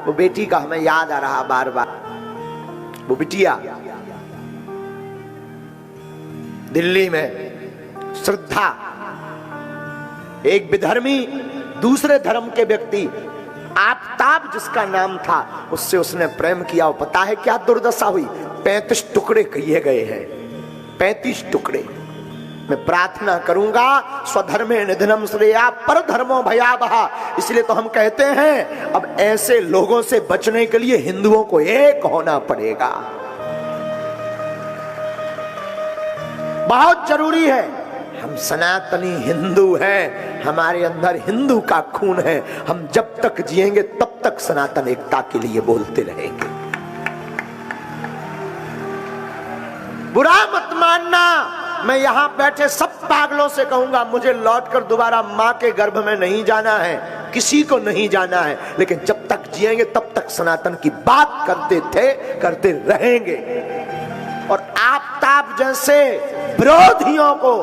वो बेटी का हमें याद आ रहा बार बार। वो बिटिया दिल्ली में श्रद्धा, एक विधर्मी दूसरे धर्म के व्यक्ति आफताब जिसका नाम था, उससे उसने प्रेम किया। और पता है क्या दुर्दशा हुई? 35 टुकड़े किए गए हैं, 35 टुकड़े। मैं प्रार्थना करूंगा स्वधर्मे निधनम श्रेया पर धर्मो भयावहा। इसलिए तो हम कहते हैं अब ऐसे लोगों से बचने के लिए हिंदुओं को एक होना पड़ेगा, बहुत जरूरी है। हम सनातनी हिंदू हैं, हमारे अंदर हिंदू का खून है। हम जब तक जिएंगे तब तक सनातन एकता के लिए बोलते रहेंगे। बुरा मत मानना, मैं यहां बैठे सब पागलों से कहूंगा, मुझे लौटकर दोबारा मां के गर्भ में नहीं जाना है, किसी को नहीं जाना है। लेकिन जब तक जिएंगे तब तक सनातन की बात करते थे, करते रहेंगे। और आफताब जैसे विरोधियों को,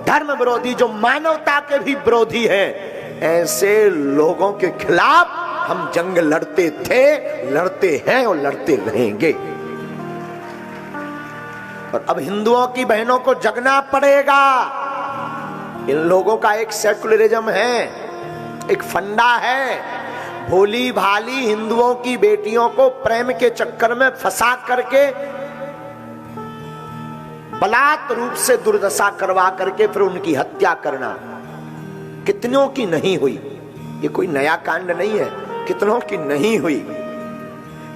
धर्म विरोधी जो मानवता के भी विरोधी हैं, ऐसे लोगों के खिलाफ हम जंग लड़ते थे, लड़ते हैं और लड़ते रहेंगे। और अब हिंदुओं की बहनों को जगना पड़ेगा। इन लोगों का एक सेकुलरिज्म है, एक फंडा है, भोली भाली हिंदुओं की बेटियों को प्रेम के चक्कर में फंसा करके बलात् रूप से दुर्दशा करवा करके फिर उनकी हत्या करना। कितनों की नहीं हुई? ये कोई नया कांड नहीं है, कितनों की नहीं हुई?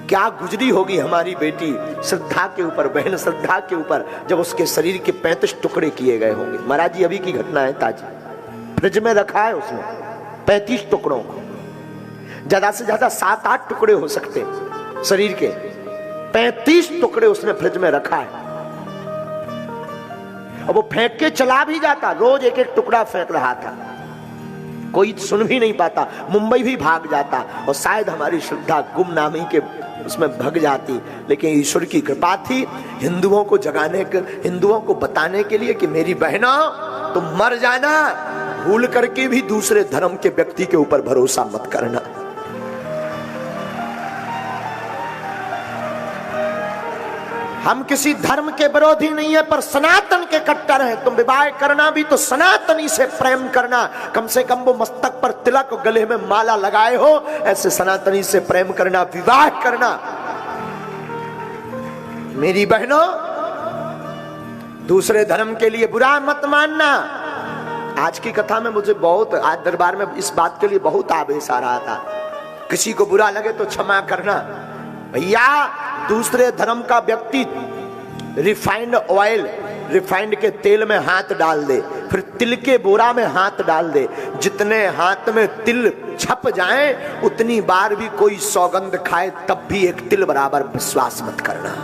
क्या गुजरी होगी हमारी बेटी श्रद्धा के ऊपर, बहन श्रद्धा के ऊपर, जब उसके शरीर के 35 टुकड़े किए गए होंगे। महाराज जी अभी की घटना है ताजी, फ्रिज में रखा है उसने 35 टुकड़ों को, ज्यादा से ज्यादा 7-8 टुकड़े हो सकते शरीर के, 35 टुकड़े उसने फ्रिज में रखा है। अब वो फेंक के चला भी जाता, रोज एक एक टुकड़ा फेंक रहा था, कोई सुन भी नहीं पाता, मुंबई भी भाग जाता और शायद हमारी श्रद्धा गुमनामी के उसमें भग जाती। लेकिन ईश्वर की कृपा थी, हिंदुओं को जगाने के, हिंदुओं को बताने के लिए कि मेरी बहनों तुम मर जाना, भूल करके भी दूसरे धर्म के व्यक्ति के ऊपर भरोसा मत करना। हम किसी धर्म के विरोधी नहीं है, पर सनातन के कट्टर हैं। तुम विवाह करना भी तो सनातनी से प्रेम करना, कम से कम वो मस्तक पर तिलक, गले में माला लगाए हो, ऐसे सनातनी से प्रेम करना, विवाह करना। मेरी बहनों, दूसरे धर्म के लिए बुरा मत मानना। आज की कथा में मुझे बहुत, आज दरबार में इस बात के लिए बहुत आवेश आ रहा था। किसी को बुरा लगे तो क्षमा करना। भैया, दूसरे धर्म का व्यक्ति रिफाइंड ऑयल, रिफाइंड के तेल में हाथ डाल दे, फिर तिल के बोरा में हाथ डाल दे, जितने हाथ में तिल छप जाए उतनी बार भी कोई सौगंध खाए तब भी एक तिल बराबर विश्वास मत करना।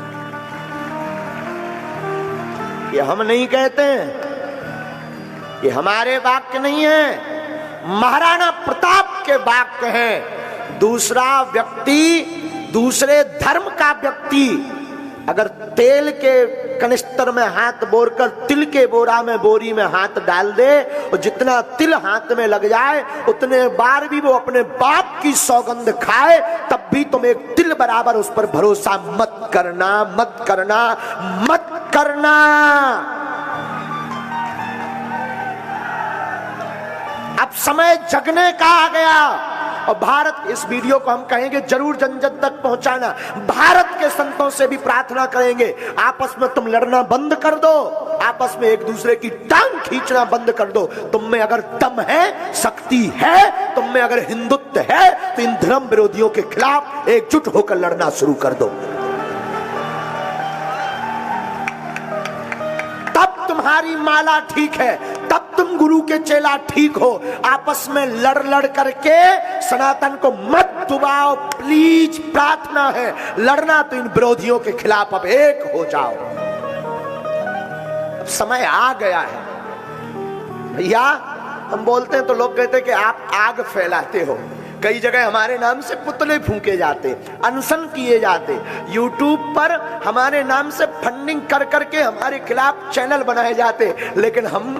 ये हम नहीं कहते हैं, ये हमारे वाक्य नहीं है, महाराणा प्रताप के वाक्य हैं। दूसरा व्यक्ति, दूसरे धर्म का व्यक्ति अगर तेल के कनिस्तर में हाथ बोरकर तिल के बोरा में, बोरी में हाथ डाल दे और जितना तिल हाथ में लग जाए उतने बार भी वो अपने बाप की सौगंध खाए तब भी तुम एक तिल बराबर उस पर भरोसा मत करना, मत करना, मत करना। अब समय जगने का आ गया और भारत, इस वीडियो को हम कहेंगे जरूर जन जन तक पहुंचाना। भारत के संतों से भी प्रार्थना करेंगे, आपस में तुम लड़ना बंद कर दो, आपस में एक दूसरे की टांग खींचना बंद कर दो। तुम में अगर दम है, शक्ति है, तुम में अगर हिंदुत्व है तो इन धर्म विरोधियों के खिलाफ एकजुट होकर लड़ना शुरू कर दो। तब तुम्हारी माला ठीक है, तब तुम गुरु के चेला ठीक हो। आपस में लड़ लड़ करके सनातन को मत डुबाओ, प्लीज, प्रार्थना है। लड़ना तो इन विरोधियों के खिलाफ अब एक हो जाओ। अब समय आ गया है भैया। हम बोलते हैं तो लोग कहते हैं कि आप आग फैलाते हो। कई जगह हमारे नाम से पुतले फूंके जाते, अनशन किए जाते, यूट्यूब पर हमारे नाम से फंडिंग कर करके हमारे खिलाफ चैनल बनाए जाते, लेकिन हम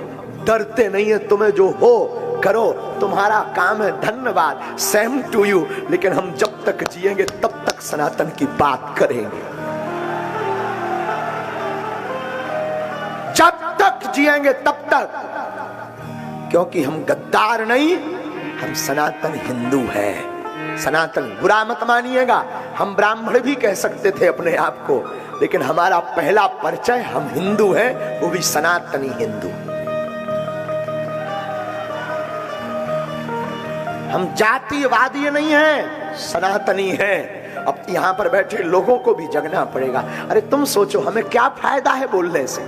डरते नहीं है। तुम्हें जो हो करो, तुम्हारा काम है, धन्यवाद, सेम टू यू। लेकिन हम जब तक जिएंगे तब तक सनातन की बात करेंगे, जब तक जिएंगे तब तक, क्योंकि हम गद्दार नहीं, हम सनातन हिंदू हैं। सनातन बुरा मत मानिएगा, हम ब्राह्मण भी कह सकते थे अपने आप को, लेकिन हमारा पहला परिचय हम हिंदू हैं, वो भी सनातनी हिंदू। हम जातिवादी नहीं हैं, सनातनी हैं। अब यहां पर बैठे लोगों को भी जगना पड़ेगा। अरे तुम सोचो, हमें क्या फायदा है बोलने से?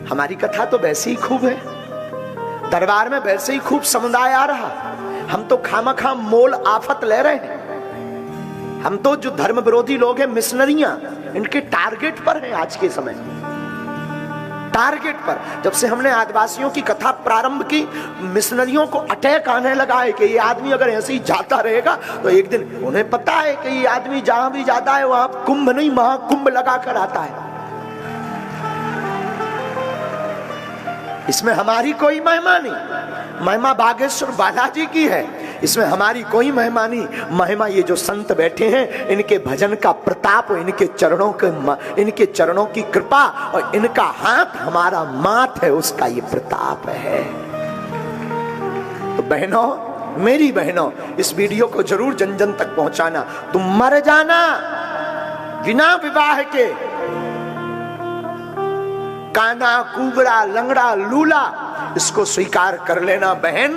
हमारी कथा तो वैसे ही खूब है, दरबार में वैसे ही खूब समुदाय आ रहा, हम तो खामखा मोल आफत ले रहे हैं। हम तो जो धर्म विरोधी लोग हैं, मिशनरियां, इनके टारगेट पर हैं आज के समय, टारगेट पर। जब से हमने आदिवासियों की कथा प्रारंभ की, मिशनरियों को अटैक आने लगा है कि ये आदमी अगर ऐसे ही जाता रहेगा तो एक दिन, उन्हें पता है कि ये आदमी जहां भी जाता है वहां कुंभ नहीं महाकुंभ लगा कर आता है। इसमें हमारी कोई महिमा नहीं, महिमा बागेश्वर बालाजी की है, इसमें हमारी कोई महिमा नहीं। महिमा ये जो संत बैठे हैं, इनके भजन का प्रताप, इनके चरणों की कृपा और इनका हाथ हमारा माथ है, उसका ये प्रताप है। तो बहनों, मेरी बहनों, इस वीडियो को जरूर जन जन तक पहुंचाना। तुम मर जाना बिना विवाह के, काना कुबड़ा लंगड़ा लूला, इसको स्वीकार कर लेना बहन,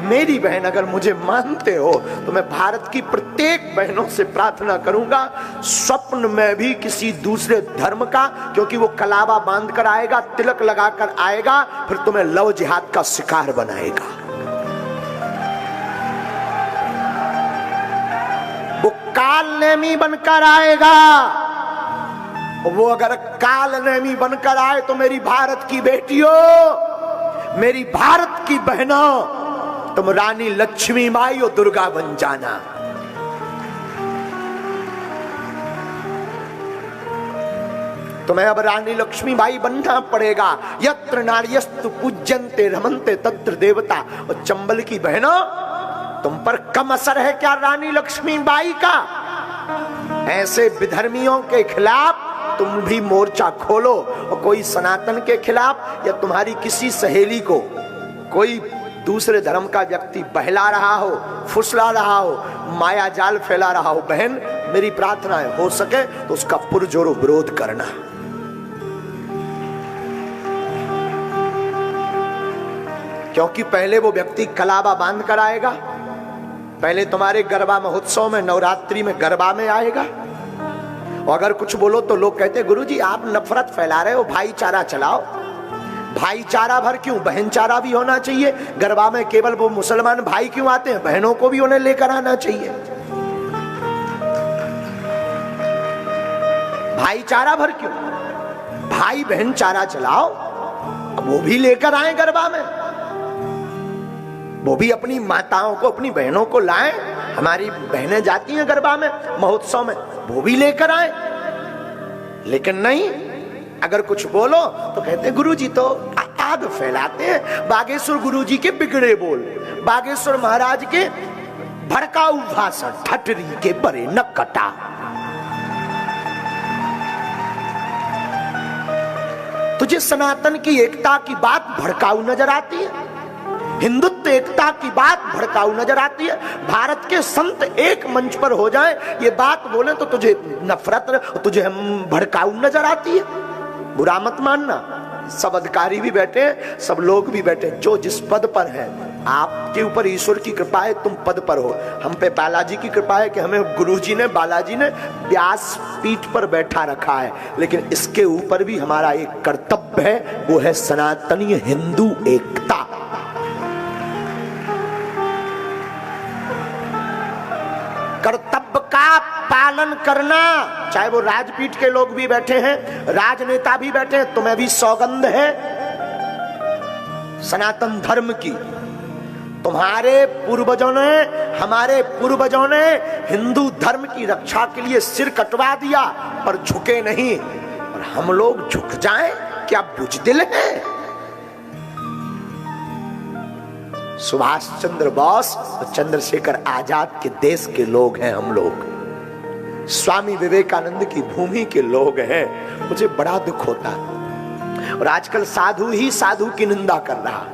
मेरी बहन। अगर मुझे मानते हो तो मैं भारत की प्रत्येक बहनों से प्रार्थना करूंगा, स्वप्न में भी किसी दूसरे धर्म का, क्योंकि वो कलावा बांध कर आएगा, तिलक लगाकर आएगा, फिर तुम्हें लव जिहाद का शिकार बनाएगा। वो काल नेमी बनकर आएगा। वो अगर काल नेमी बनकर आए तो मेरी भारत की बेटियों, मेरी भारत की बहनों, तुम रानी लक्ष्मी माई और दुर्गा बन जाना। तुम्हें अब रानी लक्ष्मी बाई बनना पड़ेगा। यत्र नार्यस्तु पूज्यन्ते रमन्ते तत्र देवता। और चंबल की बहनों, तुम पर कम असर है क्या रानी लक्ष्मी बाई का? ऐसे विधर्मियों के खिलाफ तुम भी मोर्चा खोलो, और कोई सनातन के खिलाफ या तुम्हारी किसी सहेली को कोई दूसरे धर्म का व्यक्ति बहला रहा हो, फुसला रहा हो, माया जाल फैला रहा हो, बहन मेरी प्रार्थना है, हो सके तो उसका पुरजोर विरोध करना। क्योंकि पहले वो व्यक्ति कलावा बांध कर आएगा, पहले तुम्हारे गरबा महोत्सव में, नवरात्रि में गरबा में आएगा। और अगर कुछ बोलो तो लोग कहते हैं गुरुजी आप नफरत फैला रहे हो, भाईचारा चलाओ। भाईचारा भर क्यों, बहनचारा भी होना चाहिए। गरबा में केवल वो मुसलमान भाई क्यों आते हैं, बहनों को भी उन्हें लेकर आना चाहिए। भाईचारा भर क्यों, भाई बहन चारा चलाओ, वो भी लेकर आए गरबा में, वो भी अपनी माताओं को, अपनी बहनों को लाएं। हमारी बहनें जाती हैं गरबा में, महोत्सव में, वो भी लेकर आए। लेकिन नहीं, अगर कुछ बोलो तो कहते गुरुजी तो आग फैलाते हैं। बागेश्वर गुरुजी के बिगड़े बोल, बागेश्वर महाराज के भड़काऊ भाषण, ठटरी के बरे न कटा। तुझे सनातन की एकता की बात भड़काऊ नजर आती है, हिंदुत्व एकता की बात भड़काऊ नजर आती है। भारत के संत एक मंच पर हो जाए, ये बात बोले तो तुझे नफरत, तुझे हम भड़काऊ नजर आती है। बुरा मत मानना, सब अधिकारी भी बैठे हैं, सब लोग भी बैठे, जो जिस पद पर है, आपके ऊपर ईश्वर की कृपा है, तुम पद पर हो। हम पे बालाजी की कृपा है कि हमें गुरुजी ने, बालाजी ने व्यास पीठ पर बैठा रखा है। लेकिन इसके ऊपर भी हमारा एक कर्तव्य है, वो है सनातनी हिंदू एकता। कर्तव्य का पालन करना, चाहे वो राजपीठ के लोग भी बैठे हैं, राजनेता भी बैठे हैं, तुम्हें भी सौगंध है सनातन धर्म की। तुम्हारे पूर्वजों ने, हमारे पूर्वजों ने हिंदू धर्म की रक्षा के लिए सिर कटवा दिया, पर झुके नहीं। और हम लोग झुक जाएं, क्या बुजदिल हैं? सुभाष चंद्र बोस और चंद्रशेखर आजाद के देश के लोग हैं हम लोग, स्वामी विवेकानंद की भूमि के लोग हैं। मुझे बड़ा दुख होता है। और आजकल साधु ही साधु की निंदा कर रहा,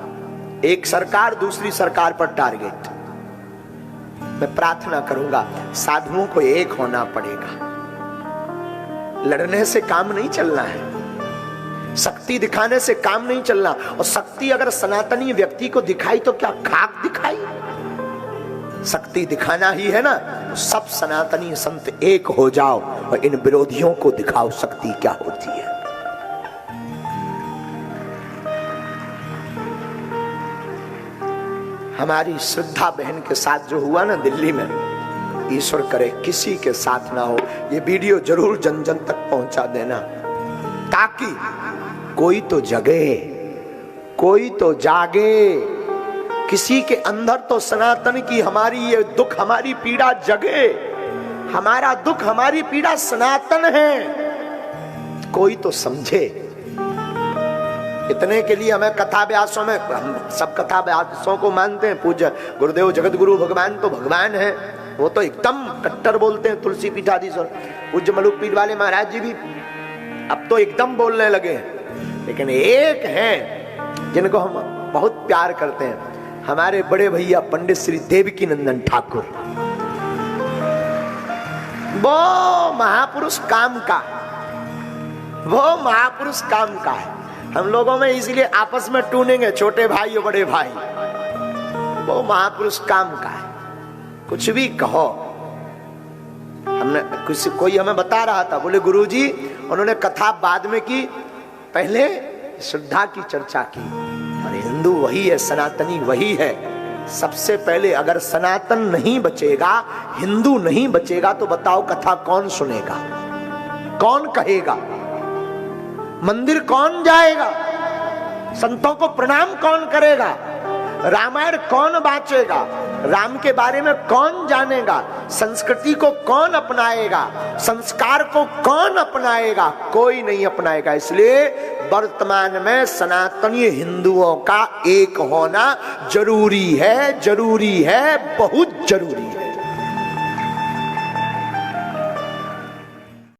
एक सरकार दूसरी सरकार पर टारगेट। मैं प्रार्थना करूंगा साधुओं को एक होना पड़ेगा, लड़ने से काम नहीं चलना है, शक्ति दिखाने से काम नहीं चलना। और शक्ति अगर सनातनी व्यक्ति को दिखाई तो क्या खाक दिखाई? शक्ति दिखाना ही है ना। सब सनातनी संत एक हो जाओ और इन विरोधियों को दिखाओ शक्ति क्या होती है। हमारी श्रद्धा बहन के साथ जो हुआ ना दिल्ली में, ईश्वर करे किसी के साथ ना हो। ये वीडियो जरूर जन जन तक पहुंचा देना, ताकि कोई तो जगे, कोई तो जागे, किसी के अंदर तो सनातन की हमारी ये दुख, हमारी पीड़ा जगे। हमारा दुख, हमारी पीड़ा सनातन है, कोई तो समझे। इतने के लिए हमें कथा व्यासों में, हम सब कथा व्यासों को मानते हैं, पूज्य गुरुदेव जगत गुरु भगवान तो भगवान है, वो तो एकदम कट्टर बोलते हैं। तुलसी पीठाधीश्वर पूज्य मलुक पीठ वाले महाराज जी भी अब तो एकदम बोलने लगे हैं। लेकिन एक हैं जिनको हम बहुत प्यार करते हैं, हमारे बड़े भैया पंडित श्री देवकी नंदन ठाकुर। वो महापुरुष काम का, वो महापुरुष काम का है। हम लोगों में इसीलिए आपस में टूनेंगे, छोटे भाई और बड़े भाई। वो महापुरुष काम का है, कुछ भी कहो। हमने कोई हमें बता रहा था, बोले गुरुजी उन्होंने कथा बाद में की, पहले श्रद्धा की चर्चा की। और हिंदू वही है, सनातनी वही है। सबसे पहले अगर सनातन नहीं बचेगा, हिंदू नहीं बचेगा, तो बताओ कथा कौन सुनेगा, कौन कहेगा, मंदिर कौन जाएगा, संतों को प्रणाम कौन करेगा, रामायण कौन बांचेगा, राम के बारे में कौन जानेगा, संस्कृति को कौन अपनाएगा, संस्कार को कौन अपनाएगा? कोई नहीं अपनाएगा। इसलिए वर्तमान में सनातनी हिंदुओं का एक होना जरूरी है, जरूरी है, बहुत जरूरी है।